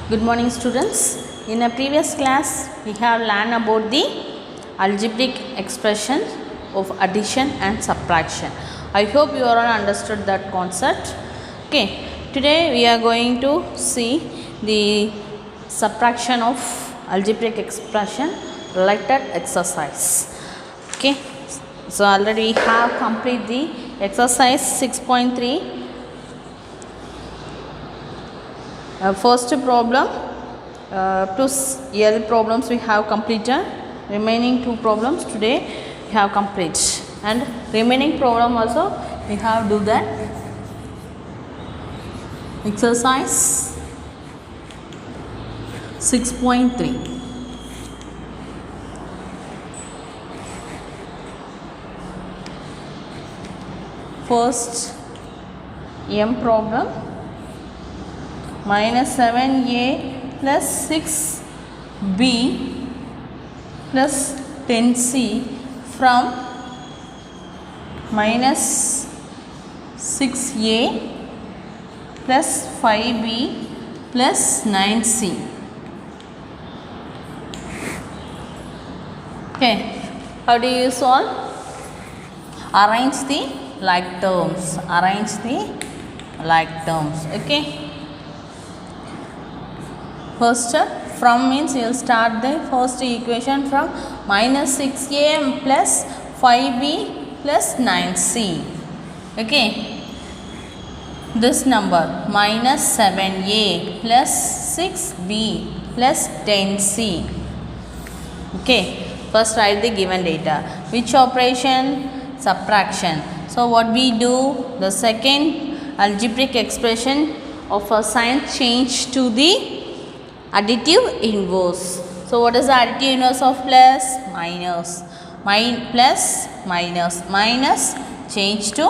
Good morning students. In a previous class we have learned about the algebraic expression of addition and subtraction. I hope you all understood that concept. Okay, today we are going to see the subtraction of algebraic expression related exercise. Okay, so already we have completed the exercise 6.3. First problem plus L problems we have completed. Remaining two problems today we have completed, and remaining problem also we have do that exercise 6.3. First M problem, minus 7a plus 6b plus 10c from minus 6a plus 5b plus 9c. Okay, how do you solve? Arrange the like terms. Arrange the like terms. Okay. First, from means you will start the first equation from minus 6a plus 5b plus 9c. Okay, this number minus 7a plus 6b plus 10c. Okay, first write the given data. Which operation? Subtraction. So what we do? The second algebraic expression of a sign change to the additive inverse. So what is the additive inverse of plus? Minus. Plus minus. Minus change to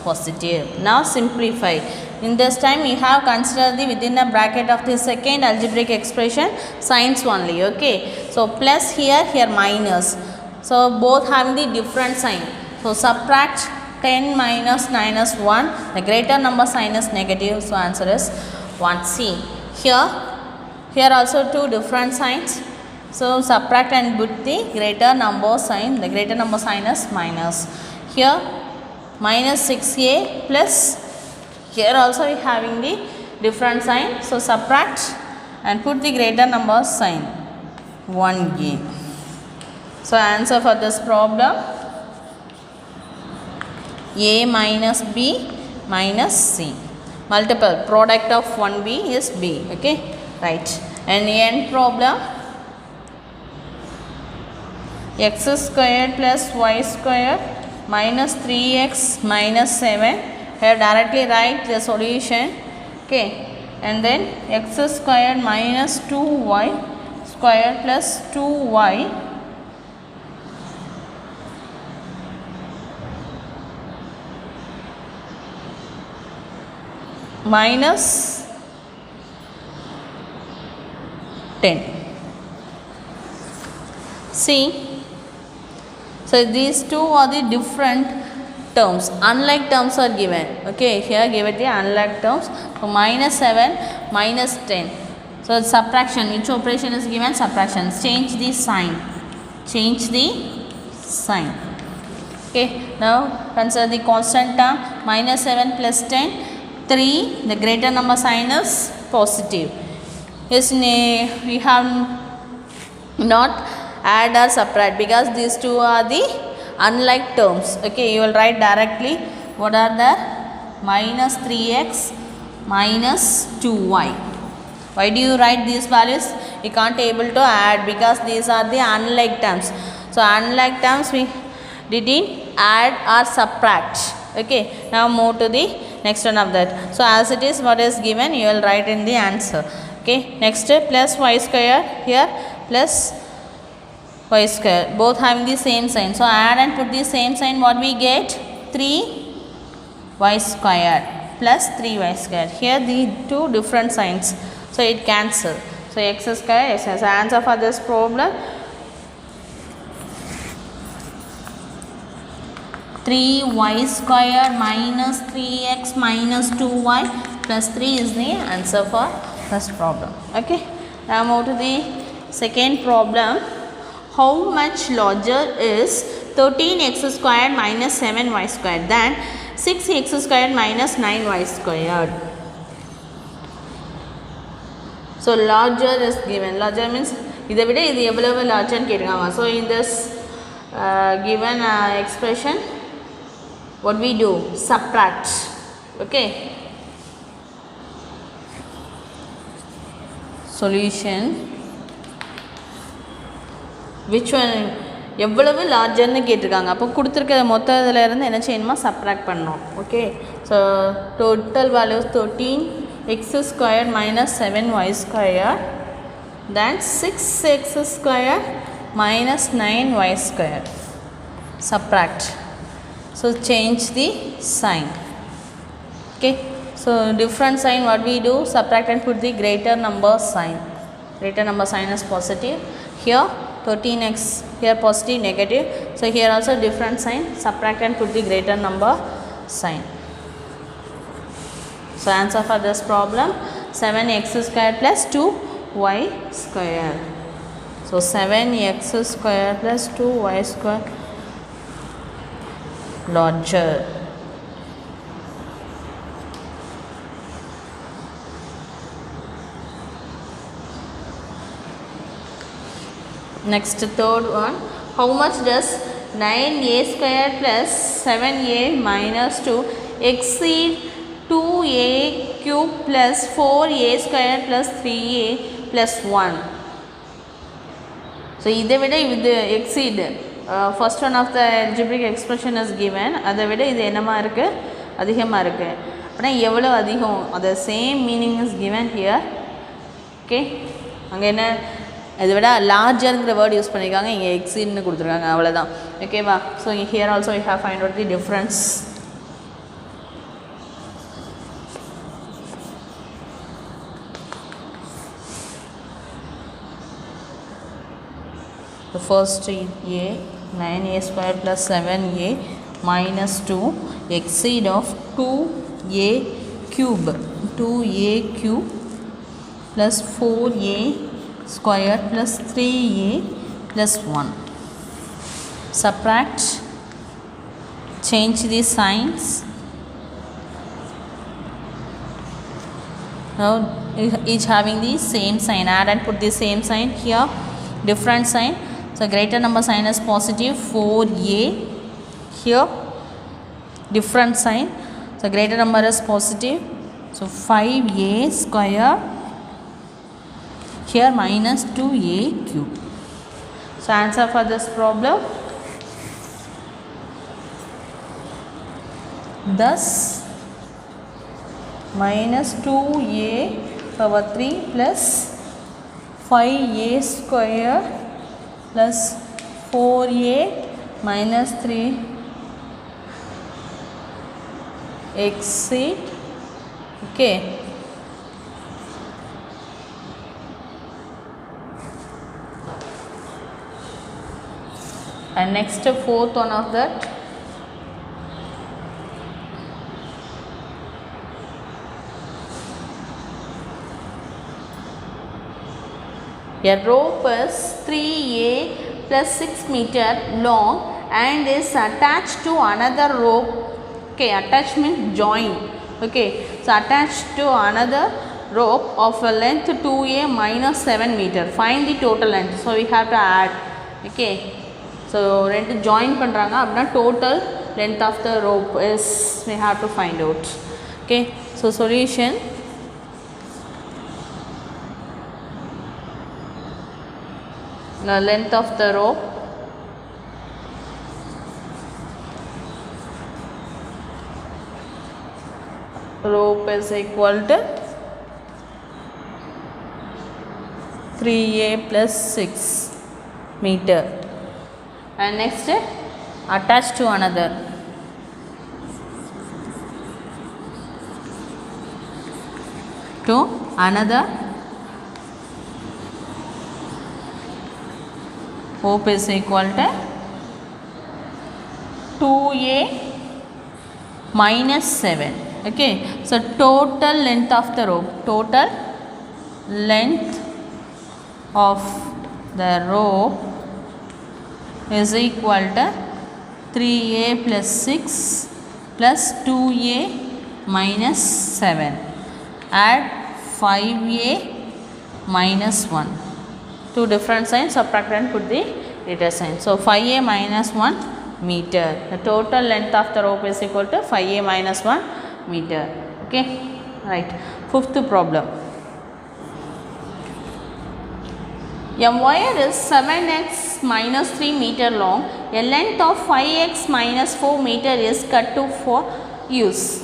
positive. Now simplify. In this time we have considered the within the bracket of the second algebraic expression signs only. Okay. So plus here minus. So both having the different sign. So subtract 10 minus 9 is 1. The greater number sign is negative. So answer is 1c. Here also two different signs. So subtract and put the greater number sign. The greater number sign is minus. Here minus 6a plus. Here also we having the different sign. So subtract and put the greater number sign 1a. So answer for this problem, a minus b minus c. Multiple product of 1b is b. Okay. Right. And end problem, x squared plus y squared minus 3x minus 7. Here directly write the solution. Okay. And then x squared minus 2y squared plus 2y minus 10. See, so these two are the different terms. Unlike terms are given. Okay, here give it the unlike terms. So minus 7, minus 10. So subtraction. Which operation is given? Subtraction. Change the sign. Change the sign. Okay. Now consider the constant term. Minus 7 plus 10. 3. The greater number sign is positive. Yes, we have not add or subtract because these two are the unlike terms. Okay, you will write directly what are the minus 3x minus 2y. Why do you write these values? You can't able to add because these are the unlike terms. So unlike terms we didn't add or subtract. Okay, now move to the next one of that. So as it is what is given you will write in the answer. Okay, next plus y square, here plus y square, both having the same sign. So add and put the same sign, what we get? 3y square plus 3y square. Here the two different signs, so it cancel. So x square, x. So answer for this problem, 3y square minus 3x minus 2y plus 3 is the answer for First problem. Okay. Now move to the second problem. How much larger is 13x squared minus 7y squared than 6x squared minus 9y squared? So larger is given. Larger means இதை விட இது எவ்வளவு larger கேட்காங்க. So in this given expression, what we do? Subtract. Okay. Solution. Which one? எவ்வளவு லார்ஜர்னு கேட்டிருக்காங்க. அப்போ கொடுத்துருக்க மொத்த இதில் இருந்து என்ன செய்யணுமா சப்ராக்ட் பண்ணணும். Okay. So total values 13x squared minus 7y squared then 6x squared minus 9y squared. Subtract. So change the sign. Okay. So different sign, what we do? Subtract and put the greater number sign. Greater number sign is positive. Here 13x, here positive, negative. So here also different sign. Subtract and put the greater number sign. So answer for this problem 7x squared plus 2y squared. So 7x squared plus 2y squared larger. Next third one, how much does 9a squared plus 7a minus 2 exceed 2a cube plus 4a squared plus 3a plus 1? So இதை விட இது exceed first one of the algebraic expression is given. அதை விட இது என்னமா இருக்கு அதிகமாக இருக்கு. அப்படின்னா எவ்வளோ அதிகம், the same meaning is given here. Okay. அங்கே என்ன இதை விட லார்ஜர்ங்கிற வேர்டு யூஸ் பண்ணியிருக்காங்க, இங்கே எக்ஸீட்னு கொடுத்துருக்காங்க, அவ்வளோதான். ஓகேவா? So here also you have find out the difference. The first A 9a square plus 7a minus 2 exceed of 2a cube plus 4a square plus 3a plus 1. Subtract, change the signs. Now each having the same sign, add and put the same sign. Here different sign. So greater number sign is positive 4a. Here different sign. So greater number is positive. So 5a square. Here minus 2a cube. So answer for this problem. Thus minus 2a power 3 plus 5a square plus 4a minus 3 exceed. Okay. And next fourth one of that, a rope is 3a plus 6 meter long and is attached to another rope. Okay, attachment join. Okay, so attached to another rope of a length 2a minus 7 meter. Find the total length. So we have to add. Okay. So ரெண்டு join பண்ணுறாங்க அப்படின்னா total length of the rope is we have to find out. Okay. So solution. The length of the rope is equal to 3a plus 6 meter. And next attached to another rope is equal to 2a minus 7. Okay, so total length of the rope, total length of the rope is equal to 3a plus 6 plus 2a minus 7. Add 5a minus 1. Two different signs, subtract and put the greater sign. So 5a minus 1 meter. The total length of the rope is equal to 5a minus 1 meter. Okay, right. Fifth problem. A wire is 7x minus 3 meter long. A length of 5x minus 4 meter is cut for use.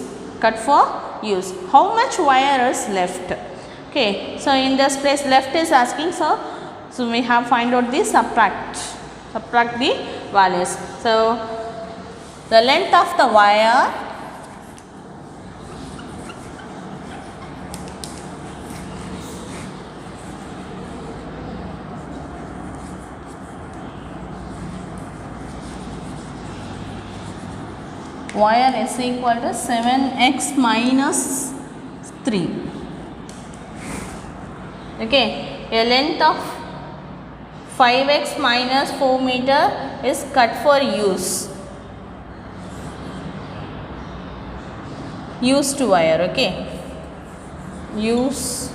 How much wire is left? Okay, so in this place left is asking, so we have find out the subtract the values. So the length of the wire is equal to 7x minus 3. Okay, a length of 5x minus 4 meter is cut for used wire. Okay, use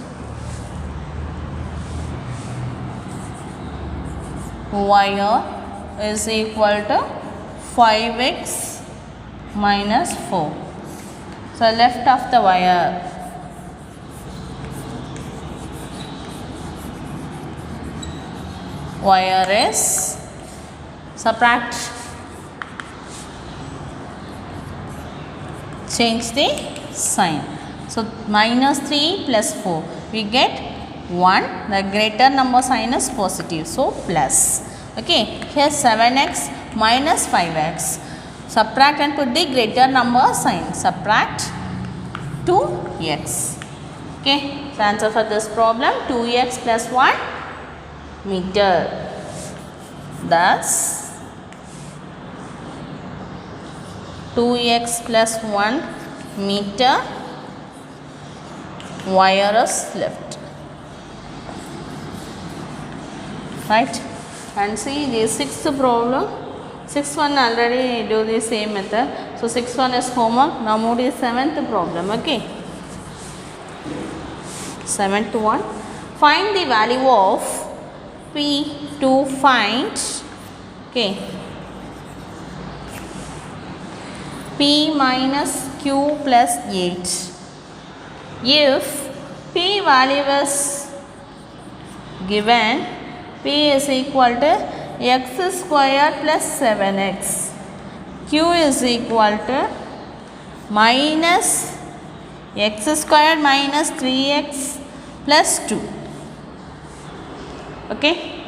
wire is equal to 5x minus 4. So left of the wire is, subtract, change the sign. So minus 3 plus 4, we get 1. The greater number sign is positive, so plus. Okay, here 7x minus 5x. Subtract and put the greater number sign. Subtract 2x. Okay, so answer for this problem 2x plus 1 meter. Thus 2x plus 1 meter wire is left. Right, and see the sixth problem. Sixth one already do the same method. So sixth one is homework. Now move to the seventh problem. Okay, seventh one. Find the value of P to find. Okay, P minus Q plus 8. If P value is given, P is equal to x square plus 7x. Q is equal to minus x square minus 3x plus 2. Okay,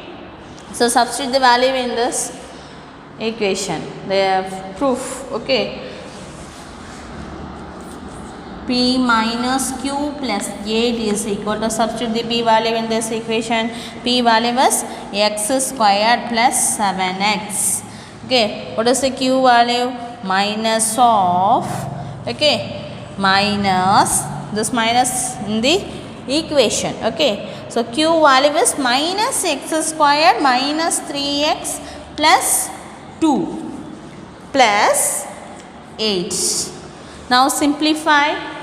so substitute the value in this equation. They have proof. Okay, P minus Q plus 8 is equal to, substitute the P value in this equation. P value was x squared plus 7x. Okay, what is the Q value? Minus of, okay, minus, this minus in the equation. Okay, so Q value is minus x squared minus 3x plus 2 plus 8. Now simplify.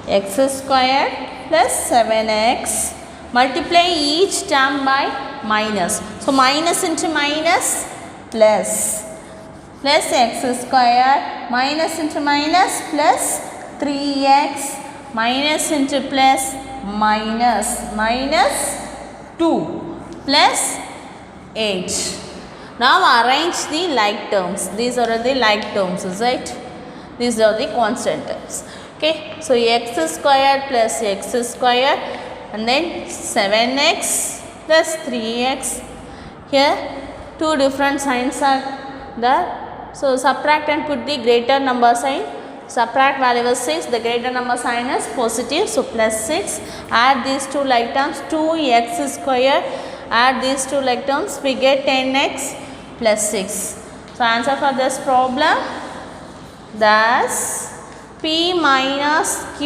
X squared plus 7x, multiply each term by minus. So minus into minus plus, plus x squared minus into minus plus 3x minus into plus minus, minus 2 plus 8. Now arrange the like terms. These are the like terms, right? These are the constant terms. Okay, so x squared plus x squared and then 7x plus 3x. Here two different signs are there. So subtract and put the greater number sign. Subtract value is 6, the greater number sign is positive, so plus 6. Add these two like terms, 2x squared. Add these two like terms, we get 10x plus 6. So answer for this problem, thus P p minus q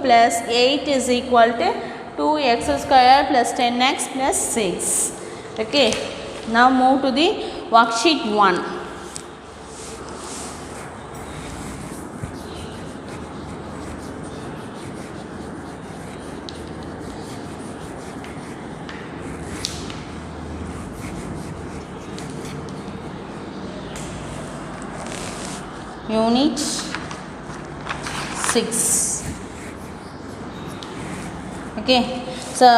plus 8 is equal to 2x square plus 10x plus 6. Okay. Now move to the worksheet 1. Unit 6. Okay, so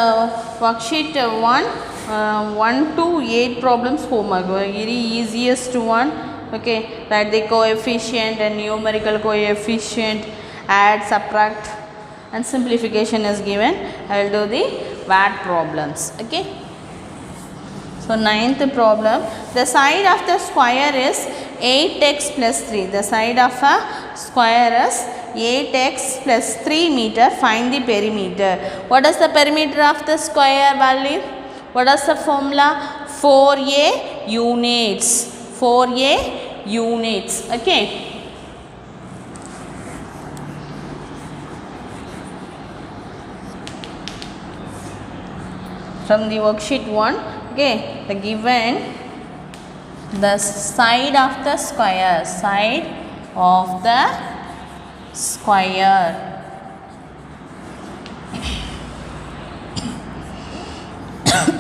worksheet 1 to 8 problems homework, very easiest one. Okay, write the coefficient and numerical coefficient, add, subtract and simplification is given. I will do the VAT problems. Okay, so 9th problem, the side of the square is 8x plus 3. The side of a square is 8x plus 3 meter. Find the perimeter. What is the perimeter of the square value? What is the formula? 4a units. 4a units. Okay. From the worksheet 1, okay, the given the side of the square,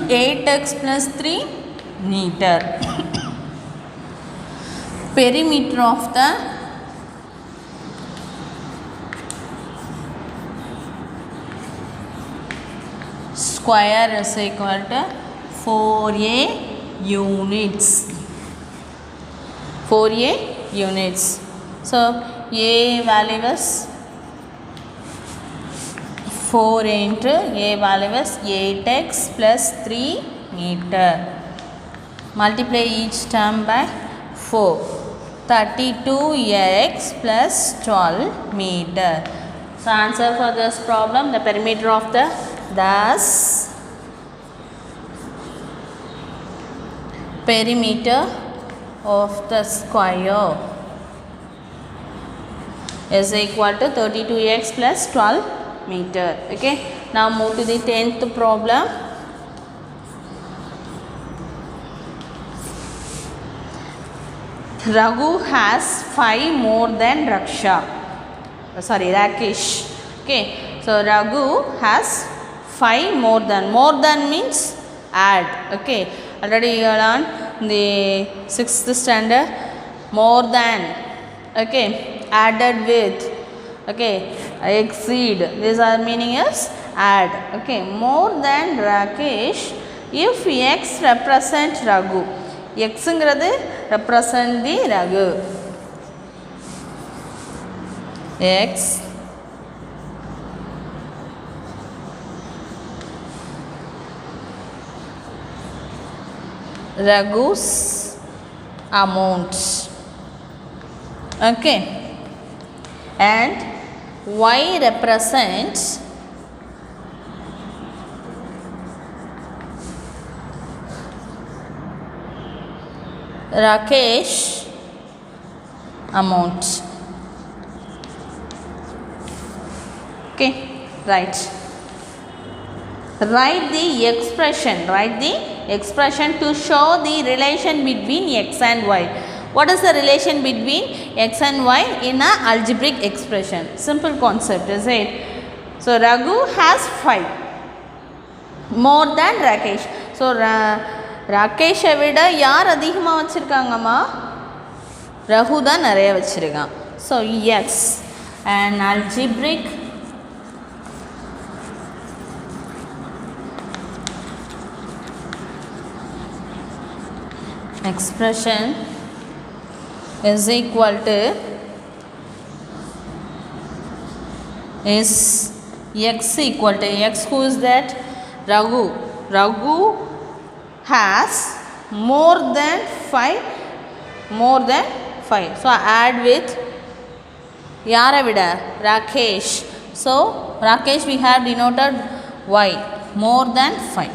8x plus 3 meter. Perimeter of the square is equal to 4a units. 4a units. So a value is 4 into a value is 8x plus 3 meter. Multiply each term by 4. 32x plus 12 meter. So answer for this problem, the perimeter of the perimeter of the square is equal to 32x plus 12 meter. Okay. Now move to the 10th problem. Raghu has 5 more than Rakesh. Okay. So Raghu has 5 more than. More than means add. Okay. Already you learned the 6th standard. More than. Okay. Added with. Okay. Exceed. These are meaning is add. Okay. More than Rakesh if x represent Raghu. X represent the Raghu. X Raghu's amount. Okay. And y represents Rakesh amount. Okay, right. Write the expression to show the relation between x and y. What is the relation between x and y in an algebraic expression? Simple concept, is it? So Raghu has 5 more than Rakesh. So Rakesh விட யார் அதிகமாக வச்சிருக்காங்கம்மா? ரகு தான் நிறைய வச்சிருக்கான். So yes, an algebraic expression is equal to is x equal to x. Who is that? Raghu. Raghu has more than 5. So add with yara vida Rakesh. So Rakesh we have denoted y more than 5.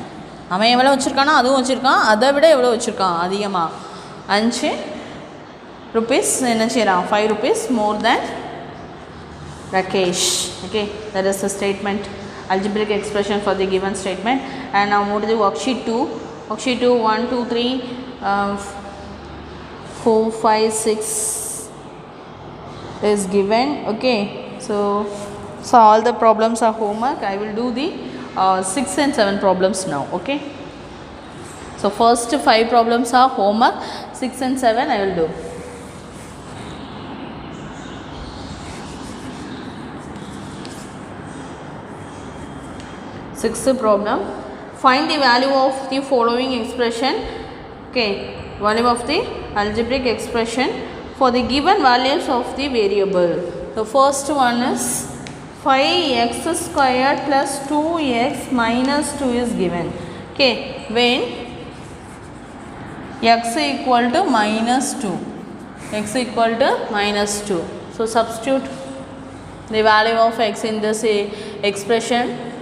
அவன் எவ்வளோ வச்சுருக்கானோ அதுவும் வச்சுருக்கான், அதை விட எவ்வளோ வச்சுருக்கான் அதிகமாக 5 rupees என்ன செய்கிறான், 5 rupees more than Rakesh. Okay, that is the statement, algebraic expression for the given statement. And now move to the worksheet 2. Worksheet 2, 1, 2, 3, 4, 5, 6 is given. Okay, so all the problems are homework. I will do the 6 and 7 problems now. Okay, so first 5 problems are homework, 6 and 7 I will do. Sixth problem, find the value of the following expression. Okay, value of the algebraic expression for the given values of the variable. The first one is 5x squared plus 2x minus 2 is given. Okay, when x equal to minus 2, x equal to minus 2. So substitute the value of x in this expression.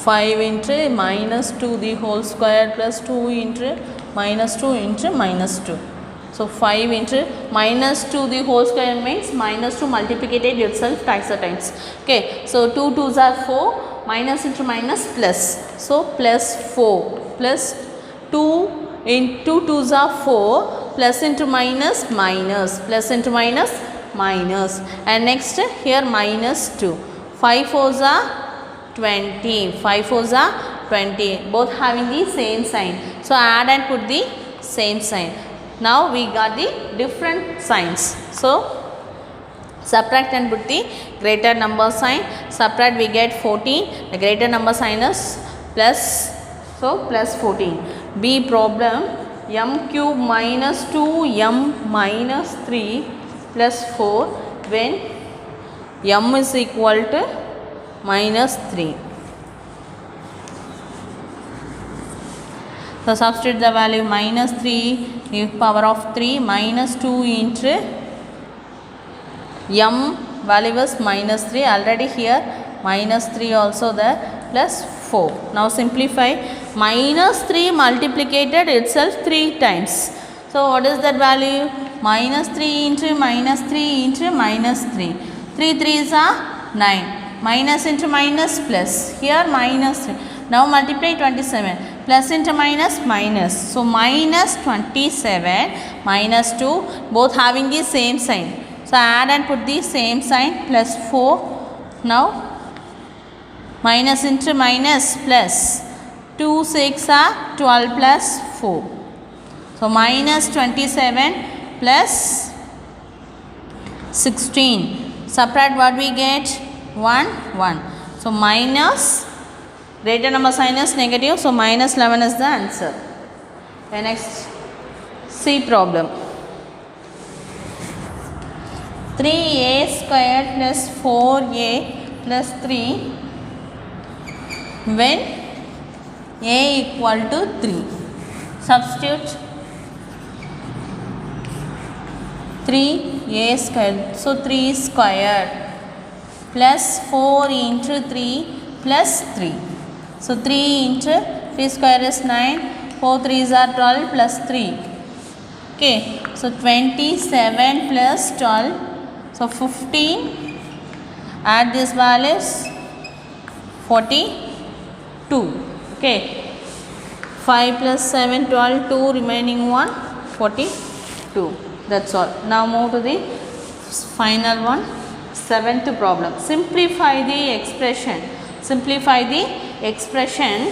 Five into minus 2 the whole square plus 2 into minus 2 into minus 2. So 5 into minus 2 the whole square means minus 2 multiplicated itself twice the times. Okay, so 2 2s are 4, minus into minus plus. So plus 4 plus 2 into 2s are 4, plus into minus minus, plus into minus minus, and next here minus 2. 5 4s are 20, 5 4s are 20, both having the same sign. So add and put the same sign. Now we got the different signs. So subtract and put the greater number sign. Subtract we get 14, the greater number sign is plus, so plus 14. B problem, m cube minus 2m minus 3 plus 4 when m is equal to minus 3. So substitute the value minus 3, give power of 3, minus 2 into m value is minus 3, already here minus 3 also there, plus 4. Now simplify, minus 3 multiplicated itself 3 times. So what is that value? Minus 3 into minus 3 into minus 3. 3 3s are 9. Minus into minus plus, here minus 3. Now multiply 27, plus into minus minus. So minus 27 minus 2, both having the same sign. So add and put the same sign, plus 4. Now minus into minus plus, 2 6 are 12 plus 4. So minus 27 plus 16. Subtract what we get? 1 1. So minus, greater number sign is negative, so minus 11 is the answer. The next C problem, 3a squared plus 4a plus 3 when a equal to 3. Substitute 3a squared, so 3 squared plus 4 into 3 plus 3. So 3 into 3 square is 9, 4 3s are 12 plus 3. Okay, so 27 plus 12, so 15, add these values, 42. Okay, 5 plus 7, 12, 2 remaining 1, 42. That's all. Now move to the final one. Seventh problem, simplify the expression. Simplify the expression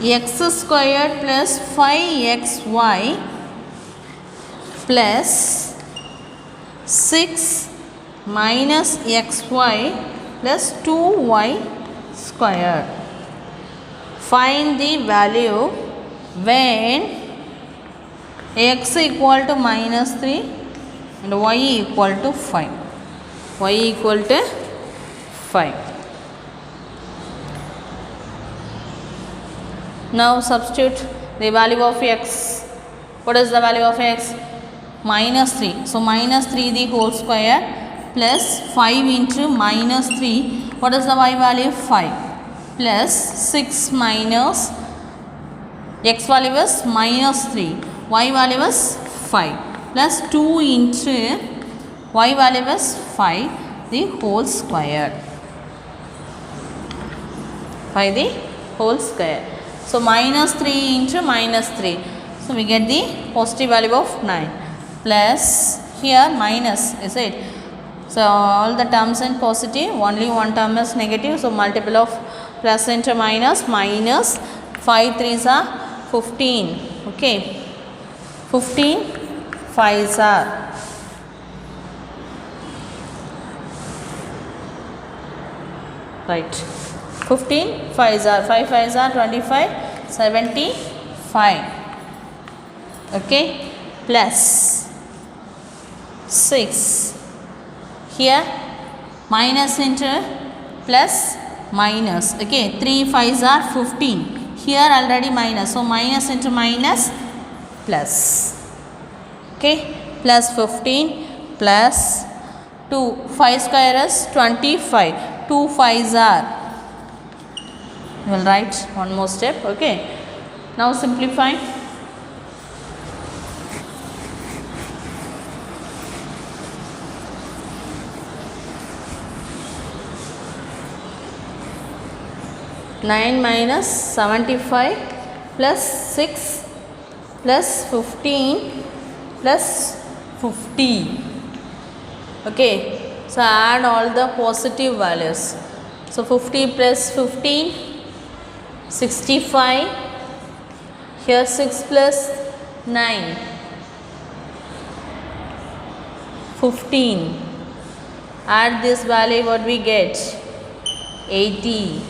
x squared plus 5xy plus 6 minus xy plus 2y squared. Find the value when x equal to minus 3 and y equal to 5. Y equal to 5. Now substitute the value of x. What is the value of x? Minus 3. So minus 3 the whole square plus 5 into minus 3. What is the y value? 5 plus 6 minus x value is minus 3. Y value is 5 plus 2 into y value is 5 the whole square. 5 the whole square. So minus 3 into minus 3. So we get the positive value of 9 plus here minus, is it? So all the terms in positive, only one term is negative. So multiple of plus into minus, minus 5 3s are 15. Okay, 15 5s are right. 15 5s are 5 5s are 25, 75. Okay, plus 6 here minus into plus minus. Okay, 3 5s are 15. Here already minus, so minus into minus plus. Okay, plus 15 plus 2, 5 square is 25. 2 5s are, you will write one more step. Okay, now simplify. Nine minus 75 plus 6 plus 15 plus 50. Okay, so add all the positive values. So 50 plus 15, 65. Here 6 plus 9, 15. Add this value, what we get? 80.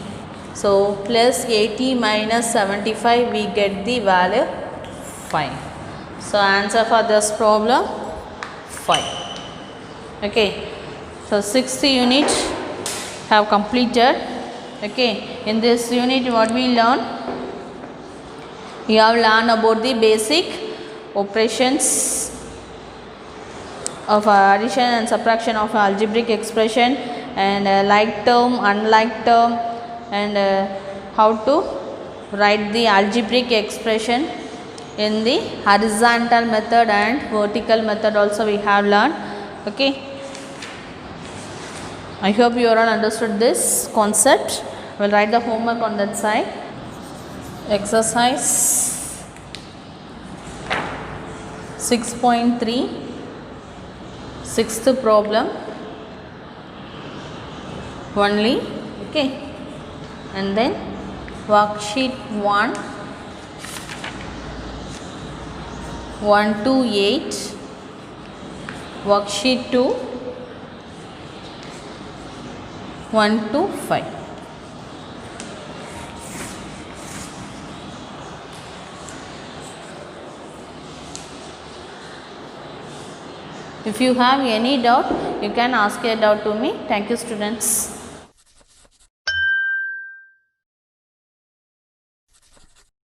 So plus 80 minus 75, we get the value 5. So answer for this problem 5. Okay, so 6th unit have completed. Okay, in this unit what we learn? We have learned about the basic operations of addition and subtraction of algebraic expression, and like term, unlike term, and how to write the algebraic expression in the horizontal method and vertical method also we have learned. Okay, I hope you all understood this concept. We'll write the homework on that side. Exercise 6.3, 6th problem only. Okay, and then worksheet 1, 1 to 8, worksheet 2, 1 to 5. If you have any doubt, you can ask a doubt to me. Thank you, students.